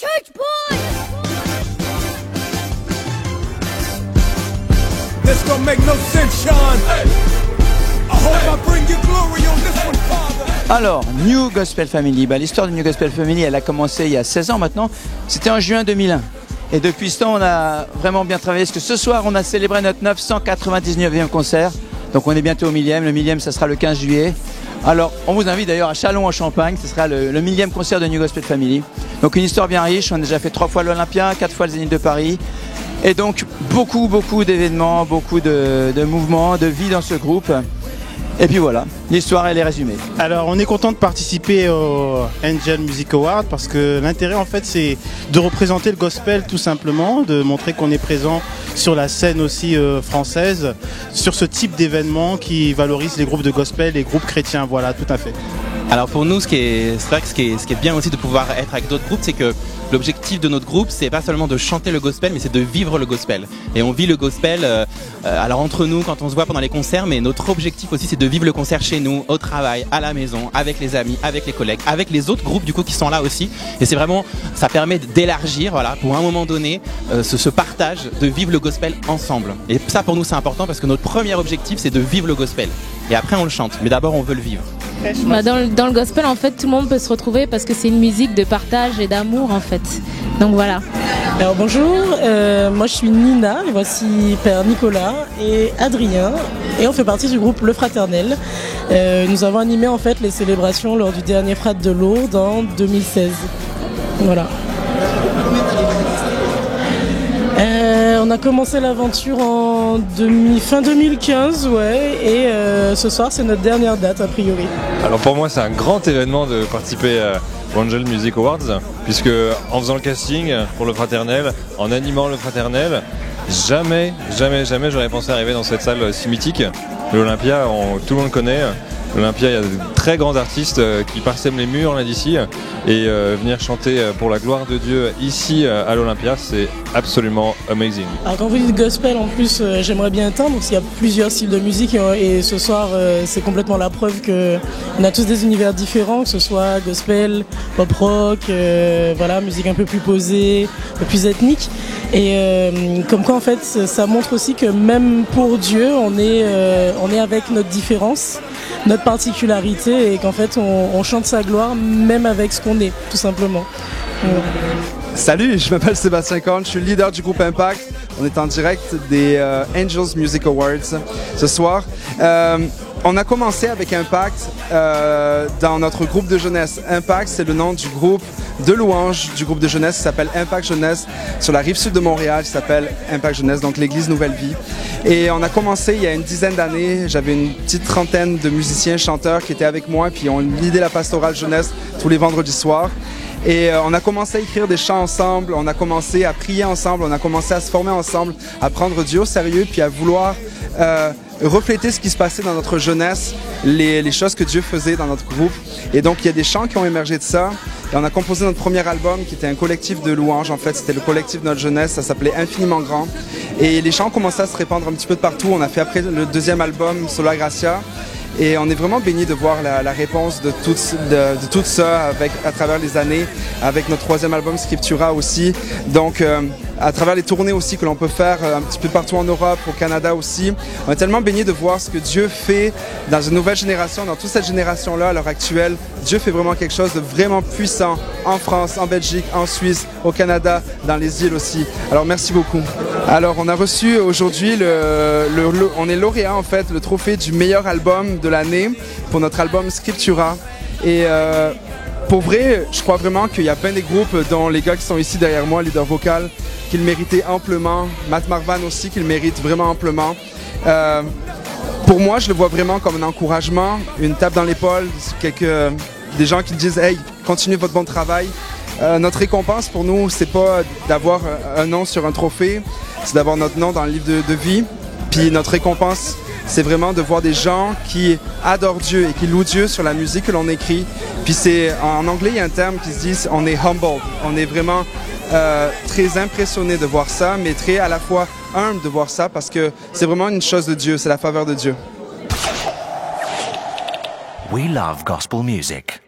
church boy! This don't make no sense, Sean. I hope I bring you glory on this one, Father. Alors, New Gospel Family, l'histoire de New Gospel Family, elle a commencé il y a 16 ans maintenant. C'était en juin 2001. Et depuis ce temps, on a vraiment bien travaillé. Parce que ce soir, on a célébré notre 999e concert. Donc on est bientôt au millième. Le millième, ça sera le 15 juillet. Alors, on vous invite d'ailleurs à Châlons en Champagne. Ce sera le millième concert de New Gospel Family. Donc une histoire bien riche. On a déjà fait 3 fois l'Olympia, 4 fois le Zénith de Paris. Et donc beaucoup d'événements, beaucoup de mouvements, de vie dans ce groupe. Et puis voilà, l'histoire elle est résumée. Alors on est content de participer au Angel Music Award parce que l'intérêt en fait c'est de représenter le gospel tout simplement, de montrer qu'on est présent sur la scène aussi française, sur ce type d'événement qui valorise les groupes de gospel, les groupes chrétiens, voilà, tout à fait. Alors pour nous, ce qui est bien aussi de pouvoir être avec d'autres groupes, c'est que l'objectif de notre groupe, c'est pas seulement de chanter le gospel, mais c'est de vivre le gospel. Et on vit le gospel, alors entre nous, quand on se voit pendant les concerts, mais notre objectif aussi, c'est de vivre le concert chez nous, au travail, à la maison, avec les amis, avec les collègues, avec les autres groupes du coup qui sont là aussi. Et c'est vraiment, ça permet d'élargir, voilà, pour un moment donné, ce partage, de vivre le gospel ensemble. Et ça pour nous, c'est important parce que notre premier objectif, c'est de vivre le gospel. Et après, on le chante, mais d'abord, on veut le vivre. Dans le gospel, en fait, tout le monde peut se retrouver parce que c'est une musique de partage et d'amour, en fait. Donc voilà. Alors bonjour, moi je suis Nina, et voici Père Nicolas et Adrien, et on fait partie du groupe Le Fraternel. Nous avons animé en fait les célébrations lors du dernier Frat de Lourdes en 2016. Voilà. On a commencé l'aventure en fin 2015, ouais, et ce soir c'est notre dernière date a priori. Alors pour moi c'est un grand événement de participer aux Angel Music Awards, puisque en faisant le casting pour le Fraternel, en animant le Fraternel, jamais j'aurais pensé arriver dans cette salle si mythique. L'Olympia, tout le monde connaît. L'Olympia, il y a de très grands artistes qui parsèment les murs là d'ici, et venir chanter pour la gloire de Dieu ici à l'Olympia, c'est absolument amazing. Alors quand vous dites gospel, en plus, j'aimerais bien étendre, parce qu'il y a plusieurs styles de musique, et ce soir, c'est complètement la preuve qu'on a tous des univers différents, que ce soit gospel, pop rock, voilà, musique un peu plus posée, un peu plus ethnique. Et comme quoi, en fait, ça montre aussi que même pour Dieu, on est avec notre différence, notre particularité, et qu'en fait on chante sa gloire même avec ce qu'on est, tout simplement. Salut, je m'appelle Sébastien Korn, je suis le leader du groupe Impact. On est en direct des Angels Music Awards ce soir. On a commencé avec Impact dans notre groupe de jeunesse. Impact, c'est le nom du groupe de louanges du groupe de jeunesse qui s'appelle Impact Jeunesse sur la rive sud de Montréal, qui s'appelle Impact Jeunesse, donc l'église Nouvelle Vie. Et on a commencé il y a une dizaine d'années. J'avais une petite trentaine de musiciens, chanteurs qui étaient avec moi, puis on lidait la pastorale jeunesse tous les vendredis soirs. Et on a commencé à écrire des chants ensemble, on a commencé à prier ensemble, on a commencé à se former ensemble, à prendre Dieu au sérieux, puis à vouloir refléter ce qui se passait dans notre jeunesse, les choses que Dieu faisait dans notre groupe. Et donc il y a des chants qui ont émergé de ça. Et on a composé notre premier album qui était un collectif de louanges. En fait, c'était le collectif de notre jeunesse, ça s'appelait Infiniment Grand. Et les chants commençaient à se répandre un petit peu de partout. On a fait après le deuxième album, Sola Gracia. Et on est vraiment bénis de voir la réponse de tout ça à travers les années, avec notre troisième album Scriptura aussi. Donc à travers les tournées aussi que l'on peut faire un petit peu partout en Europe, au Canada aussi. On est tellement bénis de voir ce que Dieu fait dans une nouvelle génération, dans toute cette génération-là à l'heure actuelle. Dieu fait vraiment quelque chose de vraiment puissant en France, en Belgique, en Suisse, au Canada, dans les îles aussi. Alors merci beaucoup. Alors on a reçu aujourd'hui, on est lauréat en fait, le trophée du meilleur album de l'année pour notre album Scriptura. Et pour vrai, je crois vraiment qu'il y a plein des groupes, dont les gars qui sont ici derrière moi, leader vocal, qui le méritaient amplement. Matt Marvan aussi, qui le mérite vraiment amplement. Pour moi, je le vois vraiment comme un encouragement, une tape dans l'épaule, des gens qui disent « Hey, continuez votre bon travail ». Notre récompense pour nous, c'est pas d'avoir un nom sur un trophée, c'est d'avoir notre nom dans le livre de vie. Puis notre récompense, c'est vraiment de voir des gens qui adorent Dieu et qui louent Dieu sur la musique que l'on écrit. Puis en anglais, il y a un terme qui se dit « on est humbled ». On est vraiment très impressionné de voir ça, mais très à la fois humble de voir ça, parce que c'est vraiment une chose de Dieu, c'est la faveur de Dieu. We love gospel music.